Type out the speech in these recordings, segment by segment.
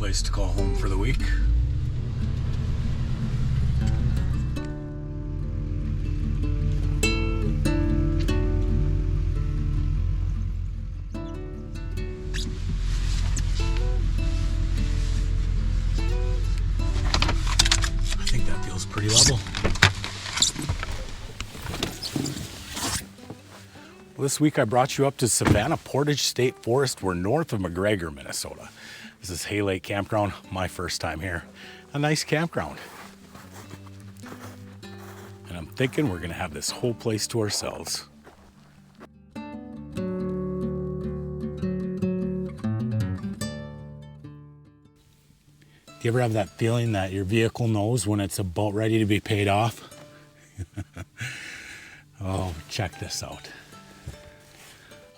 place to call home for the week. I think that feels pretty level. Well, this week I brought you up to Savannah Portage State Forest. We're north of McGregor, Minnesota. This is Hay Lake Campground, my first time here. A nice campground. And I'm thinking we're gonna have this whole place to ourselves. Do you ever have that feeling that your vehicle knows when it's about ready to be paid off? Oh, check this out.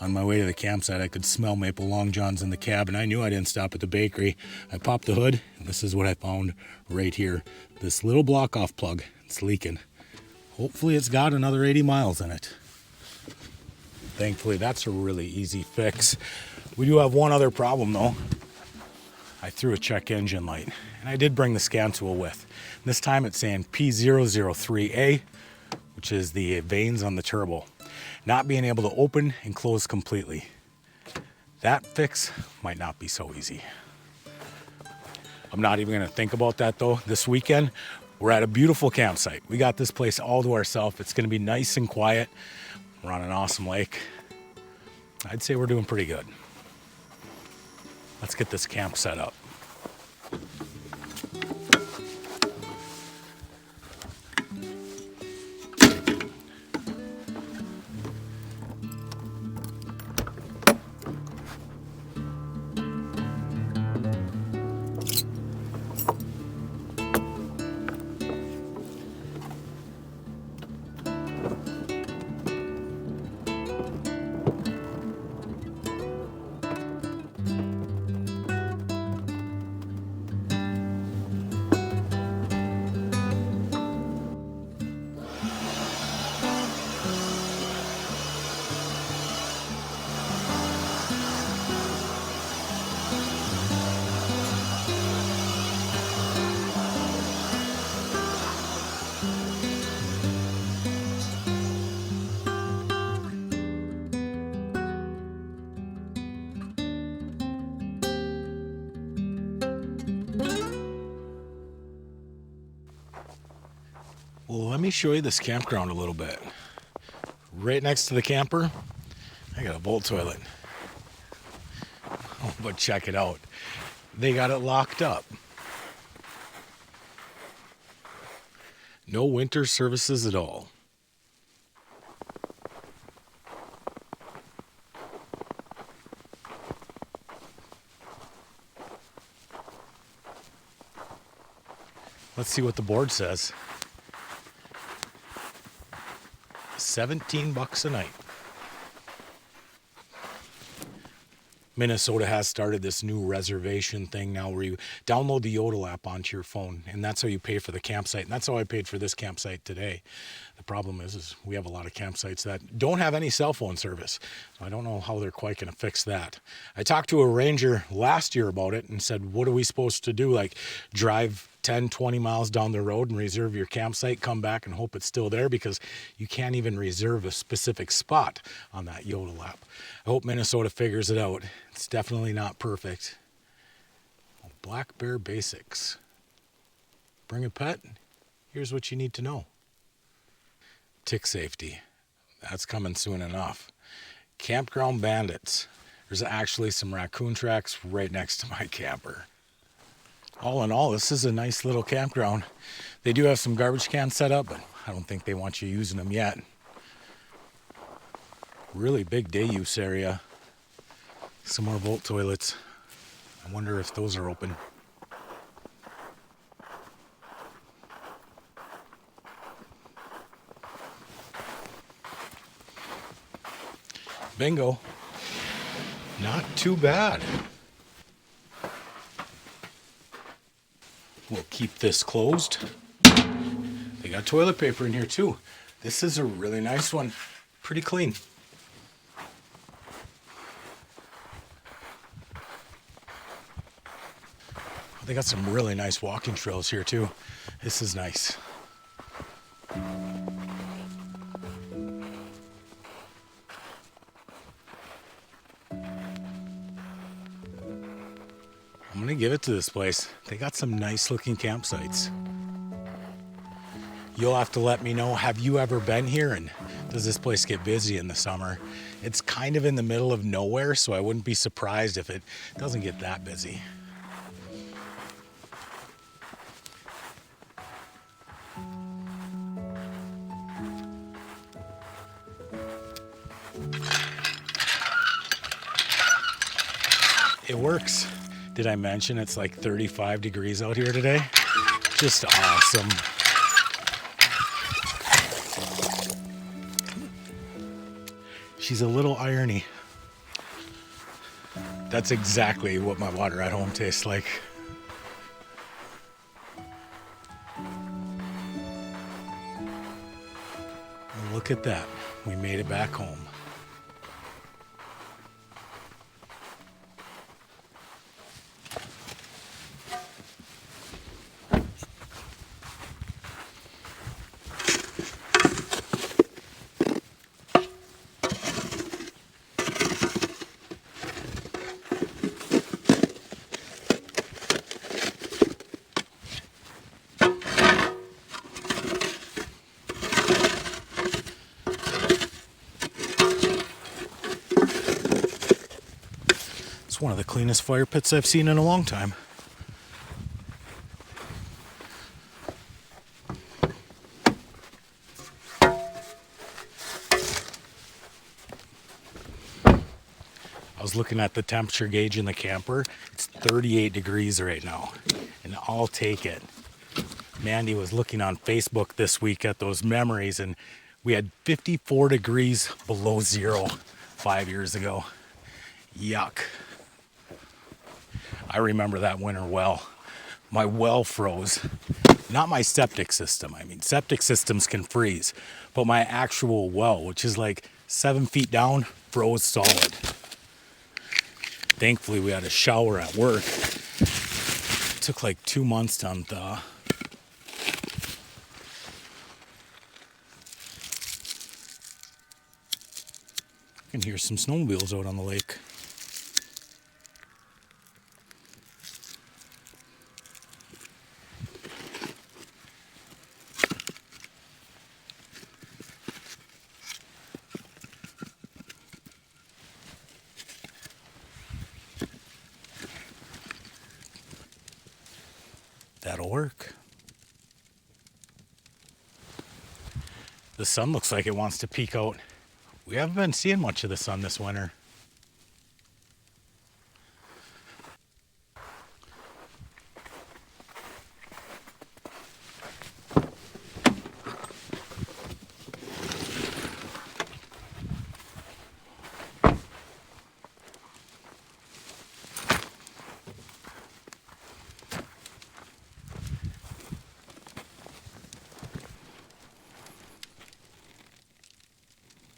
On my way to the campsite, I could smell maple long johns in the cab, and I knew I didn't stop at the bakery. I popped the hood, and this is what I found right here. This little block-off plug. It's leaking. Hopefully it's got another 80 miles in it. Thankfully, that's a really easy fix. We do have one other problem, though. I threw a check engine light, and I did bring the scan tool with. This time it's saying P003A, which is the vanes on the turbo, not being able to open and close completely. That fix might not be so easy. I'm not even gonna think about that though. This weekend, we're at a beautiful campsite. We got this place all to ourselves. It's gonna be nice and quiet. We're on an awesome lake. I'd say we're doing pretty good. Let's get this camp set up. Well, let me show you this campground a little bit. Right next to the camper, I got a bolt toilet. Oh, but check it out. They got it locked up. No winter services at all. Let's see what the board says. $17 a night. Minnesota has started this new reservation thing now where you download the Yodel app onto your phone, and that's how you pay for the campsite. And that's how I paid for this campsite today. The problem is we have a lot of campsites that don't have any cell phone service. So I don't know how they're quite going to fix that. I talked to a ranger last year about it and said, what are we supposed to do? Like drive 10, 20 miles down the road and reserve your campsite, come back and hope it's still there, because you can't even reserve a specific spot on that Yodel app. I hope Minnesota figures it out. It's definitely not perfect. Black Bear Basics. Bring a pet? Here's what you need to know. Tick safety. That's coming soon enough. Campground bandits. There's actually some raccoon tracks right next to my camper. All in all, this is a nice little campground. They do have some garbage cans set up, but I don't think they want you using them yet. Really big day use area. Some more Volt toilets. I wonder if those are open. Bingo. Not too bad. We'll keep this closed. They got toilet paper in here too. This is a really nice one. Pretty clean. They got some really nice walking trails here too. This is nice. I'm gonna give it to this place. They got some nice looking campsites. You'll have to let me know, have you ever been here, and does this place get busy in the summer? It's kind of in the middle of nowhere, so I wouldn't be surprised if it doesn't get that busy. It works. Did I mention it's like 35 degrees out here today? Just awesome. She's a little irony. That's exactly what my water at home tastes like. And look at that. We made it back home. One of the cleanest fire pits I've seen in a long time. I was looking at the temperature gauge in the camper. It's 38 degrees right now, and I'll take it. Mandy was looking on Facebook this week at those memories, and we had 54 degrees below zero 5 years ago. Yuck. I remember that winter well. My well froze. Not my septic system. I mean, septic systems can freeze, but my actual well, which is like 7 feet down, froze solid. Thankfully, we had a shower at work. It took like 2 months to unthaw. I can hear some snowmobiles out on the lake. That'll work. The sun looks like it wants to peek out. We haven't been seeing much of the sun this winter.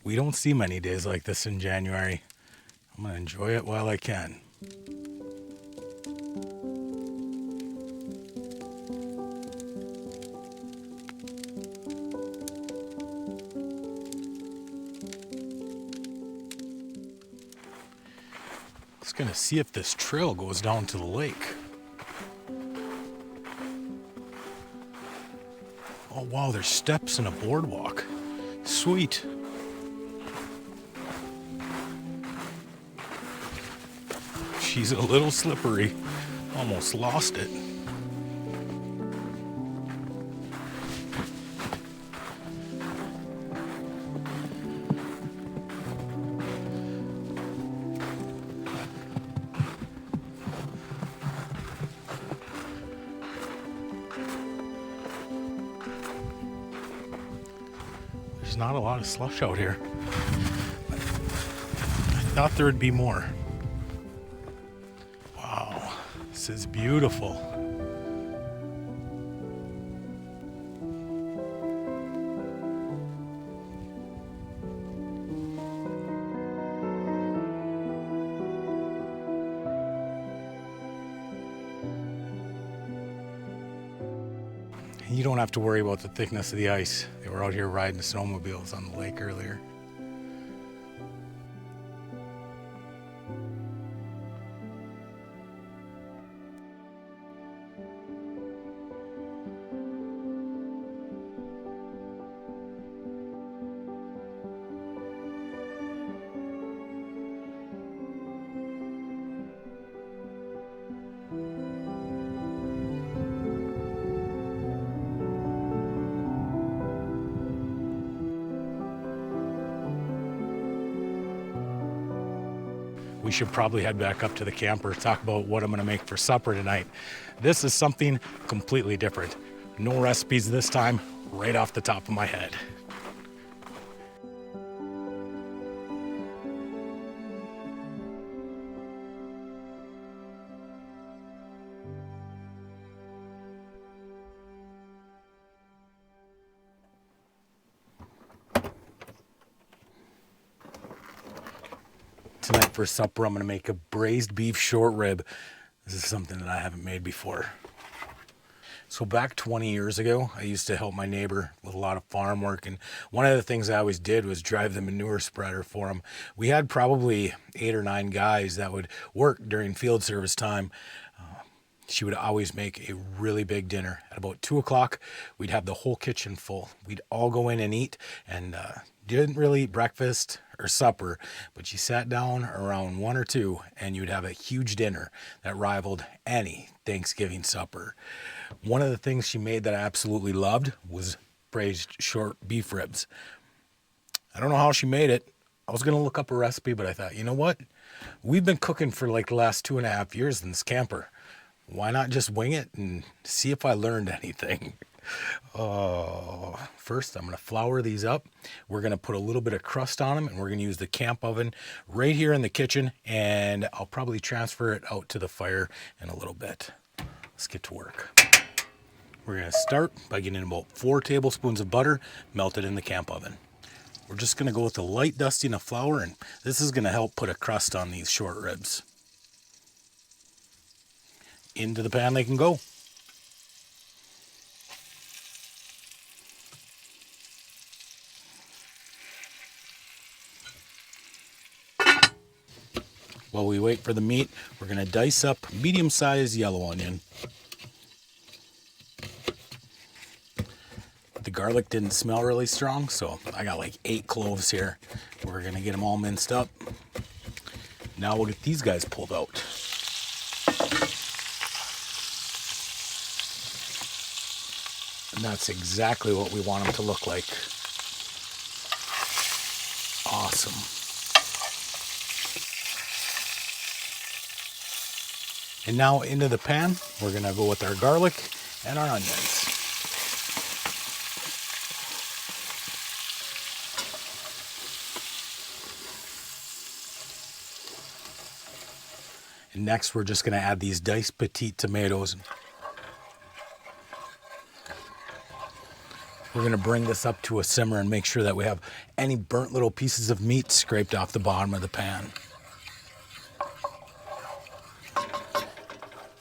We don't see many days like this in January. I'm gonna enjoy it while I can. Just gonna see if this trail goes down to the lake. Oh wow, there's steps and a boardwalk. Sweet. She's a little slippery. Almost lost it. There's not a lot of slush out here. I thought there would be more. This is beautiful. You don't have to worry about the thickness of the ice. They were out here riding snowmobiles on the lake earlier. We should probably head back up to the camper, talk about what I'm gonna make for supper tonight. This is something completely different. No recipes this time, right off the top of my head. Tonight for supper, I'm gonna make a braised beef short rib. This is something that I haven't made before. So back 20 years ago, I used to help my neighbor with a lot of farm work. And one of the things I always did was drive the manure spreader for him. We had probably 8 or 9 guys that would work during field service time. She would always make a really big dinner. At about 2 o'clock, we'd have the whole kitchen full. We'd all go in and eat, and didn't really eat breakfast or supper, but you sat down around 1 or 2 and you'd have a huge dinner that rivaled any Thanksgiving supper. One of the things she made that I absolutely loved was braised short beef ribs. I don't know how she made it. I was going to look up a recipe, but I thought, you know what? We've been cooking for like the last 2.5 years in this camper. Why not just wing it and see if I learned anything? First, I'm going to flour these up. We're going to put a little bit of crust on them, and we're going to use the camp oven right here in the kitchen, and I'll probably transfer it out to the fire in a little bit. Let's get to work. We're going to start by getting about 4 tablespoons of butter melted in the camp oven. We're just going to go with a light dusting of flour, and this is going to help put a crust on these short ribs. Into the pan they can go. While we wait for the meat, we're going to dice up medium-sized yellow onion. The garlic didn't smell really strong, so I got like 8 cloves here. We're going to get them all minced up. Now we'll get these guys pulled out. And that's exactly what we want them to look like. Awesome. And now into the pan, we're gonna go with our garlic and our onions. And next, we're just gonna add these diced petite tomatoes. We're going to bring this up to a simmer and make sure that we have any burnt little pieces of meat scraped off the bottom of the pan.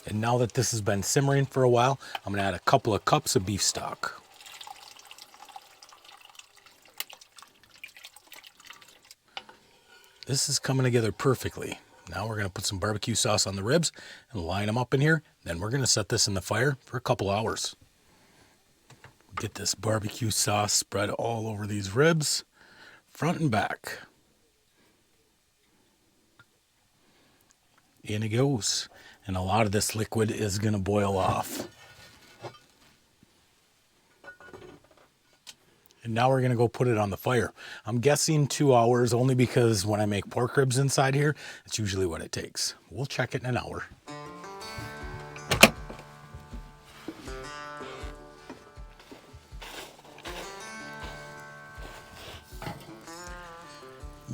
And now that this has been simmering for a while, I'm going to add a couple of cups of beef stock. This is coming together perfectly. Now we're going to put some barbecue sauce on the ribs and line them up in here. Then we're going to set this in the fire for a couple hours. Get this barbecue sauce spread all over these ribs, front and back. In it goes. And a lot of this liquid is going to boil off. And now we're going to go put it on the fire. I'm guessing 2 hours only because when I make pork ribs inside here, it's usually what it takes. We'll check it in an hour.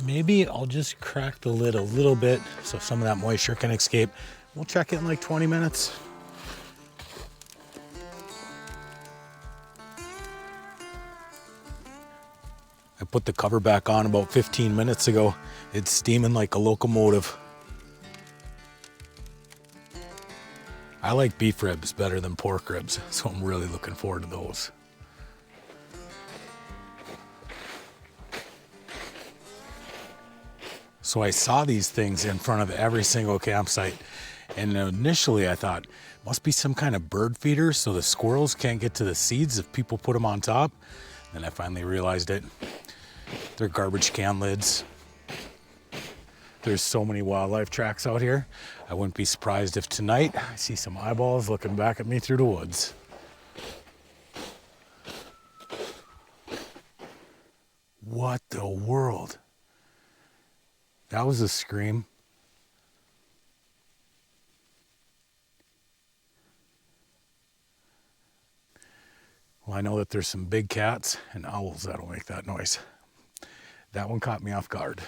Maybe I'll just crack the lid a little bit so some of that moisture can escape. We'll check it in like 20 minutes. I put the cover back on about 15 minutes ago. It's steaming like a locomotive. I like beef ribs better than pork ribs, so I'm really looking forward to those. So I saw these things in front of every single campsite, and initially I thought, must be some kind of bird feeder so the squirrels can't get to the seeds if people put them on top. Then I finally realized it. They're garbage can lids. There's so many wildlife tracks out here. I wouldn't be surprised if tonight I see some eyeballs looking back at me through the woods. What the world? That was a scream. Well, I know that there's some big cats and owls that'll make that noise. That one caught me off guard.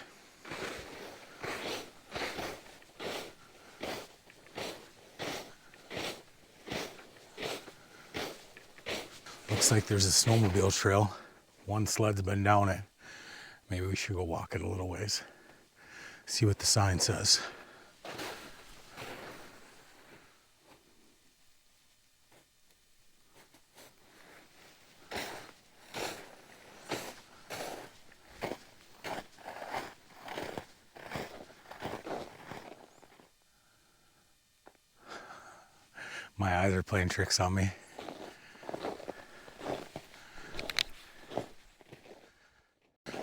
Looks like there's a snowmobile trail. One sled's been down it. Maybe we should go walk it a little ways. See what the sign says. My eyes are playing tricks on me.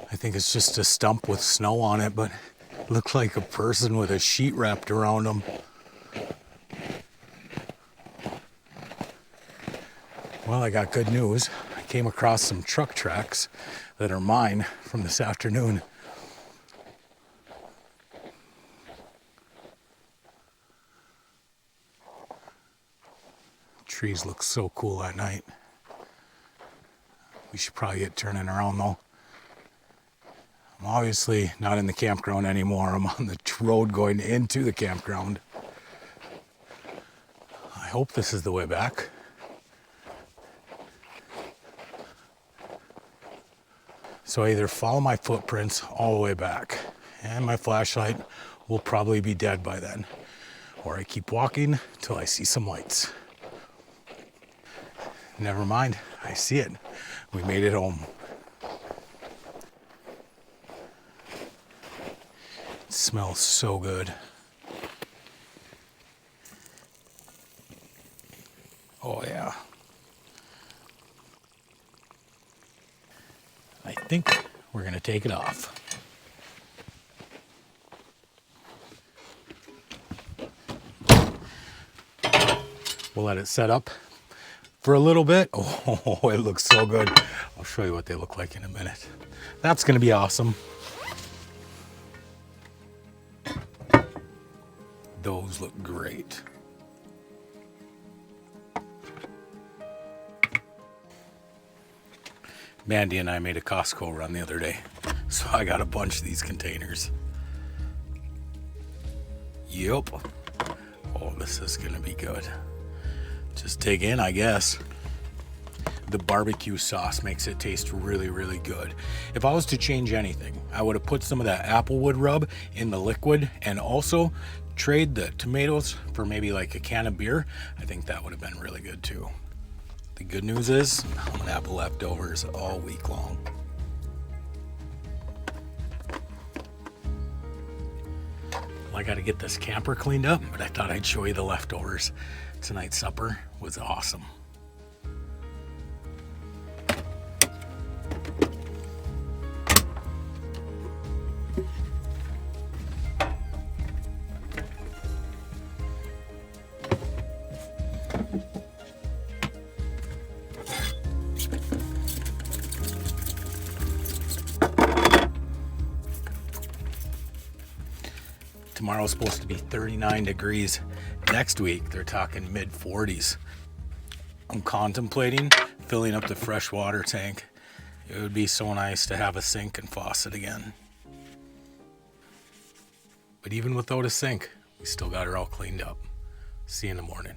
I think it's just a stump with snow on it, but it looked like a person with a sheet wrapped around them. Well, I got good news. I came across some truck tracks that are mine from this afternoon. Trees look so cool at night. We should probably get turning around though. I'm obviously not in the campground anymore. I'm on the road going into the campground. I hope this is the way back. So I either follow my footprints all the way back, and my flashlight will probably be dead by then, or I keep walking till I see some lights. Never mind, I see it. We made it home. It smells so good. Oh yeah. I think we're gonna take it off. We'll let it set up for a little bit. Oh, it looks so good. I'll show you what they look like in a minute. That's gonna be awesome. Those look great. Mandy and I made a Costco run the other day, so I got a bunch of these containers. Yep. Oh, this is gonna be good. Just dig in, I guess. The barbecue sauce makes it taste really, really good. If I was to change anything, I would have put some of that applewood rub in the liquid and also trade the tomatoes for maybe like a can of beer. I think that would have been really good too. The good news is I'm gonna have leftovers all week long. Well, I gotta get this camper cleaned up, but I thought I'd show you the leftovers. Tonight's supper was awesome. Tomorrow's supposed to be 39 degrees. Next week, they're talking mid 40s. I'm contemplating filling up the fresh water tank. It would be so nice to have a sink and faucet again. But even without a sink, we still got her all cleaned up. See you in the morning.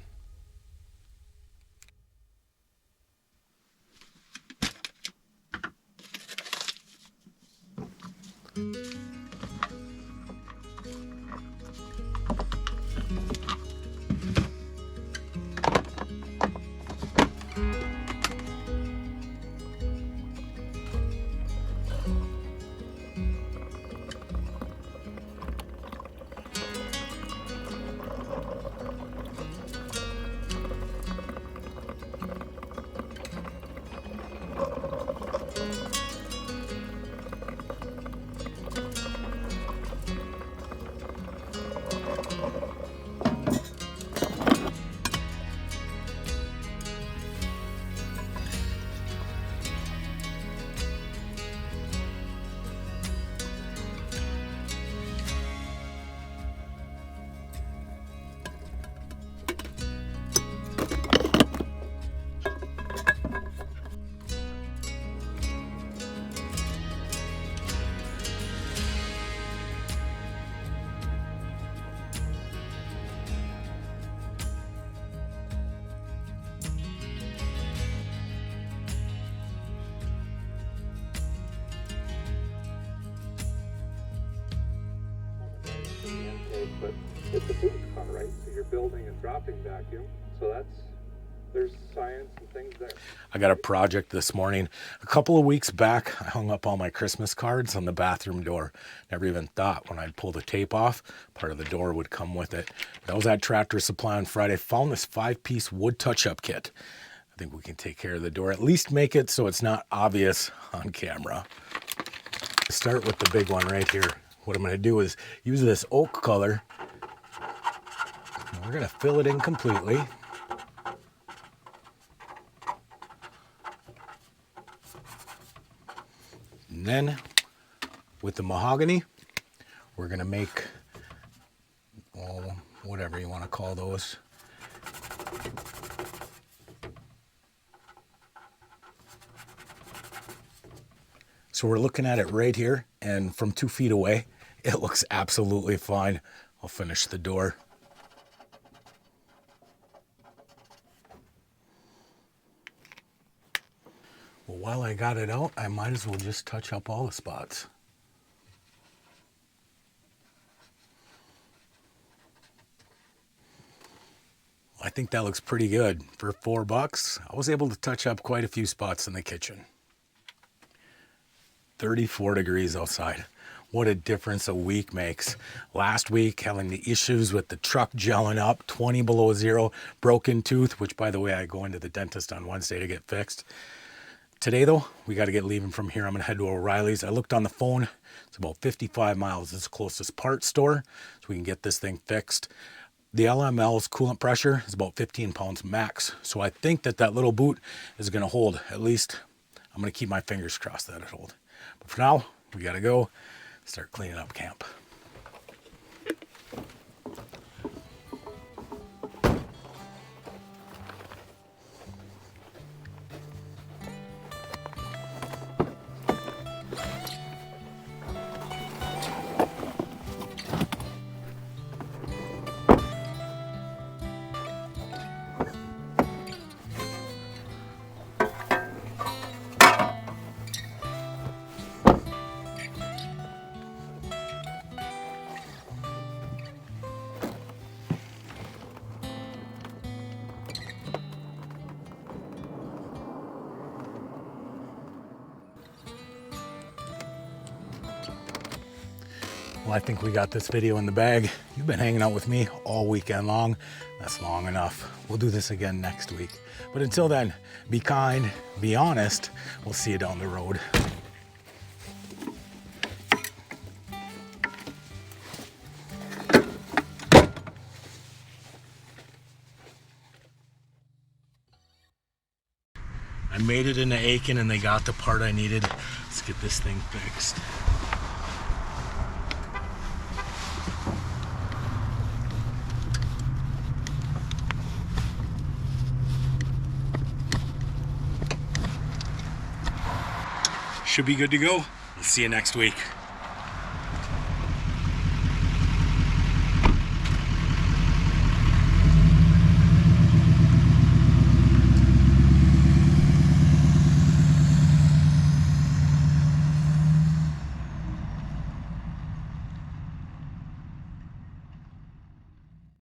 It's a boot car, right? So you're building and dropping vacuum. So there's science and things there. I got a project this morning. A couple of weeks back, I hung up all my Christmas cards on the bathroom door. Never even thought when I'd pull the tape off, part of the door would come with it. But I was at Tractor Supply on Friday, found this 5-piece wood touch-up kit. I think we can take care of the door, at least make it so it's not obvious on camera. Start with the big one right here. What I'm going to do is use this oak color. And we're going to fill it in completely. And then with the mahogany, we're going to make, whatever you want to call those. So we're looking at it right here, and from 2 feet away, it looks absolutely fine. I'll finish the door. Well, while I got it out, I might as well just touch up all the spots. I think that looks pretty good. For $4, I was able to touch up quite a few spots in the kitchen. 34 degrees outside. What a difference a week makes. Last week, having the issues with the truck gelling up, 20 below zero, broken tooth, which by the way, I go into the dentist on Wednesday to get fixed. Today though, we got to get leaving from here. I'm going to head to O'Reilly's. I looked on the phone. It's about 55 miles. It's the closest parts store, so we can get this thing fixed. The LML's coolant pressure is about 15 pounds max. So I think that little boot is going to hold. At least I'm going to keep my fingers crossed that it hold. But for now, we got to go start cleaning up camp. Well, I think we got this video in the bag. You've been hanging out with me all weekend long. That's long enough. We'll do this again next week. But until then, be kind, be honest. We'll see you down the road. I made it into Aiken and they got the part I needed. Let's get this thing fixed. Should be good to go. We'll see you next week.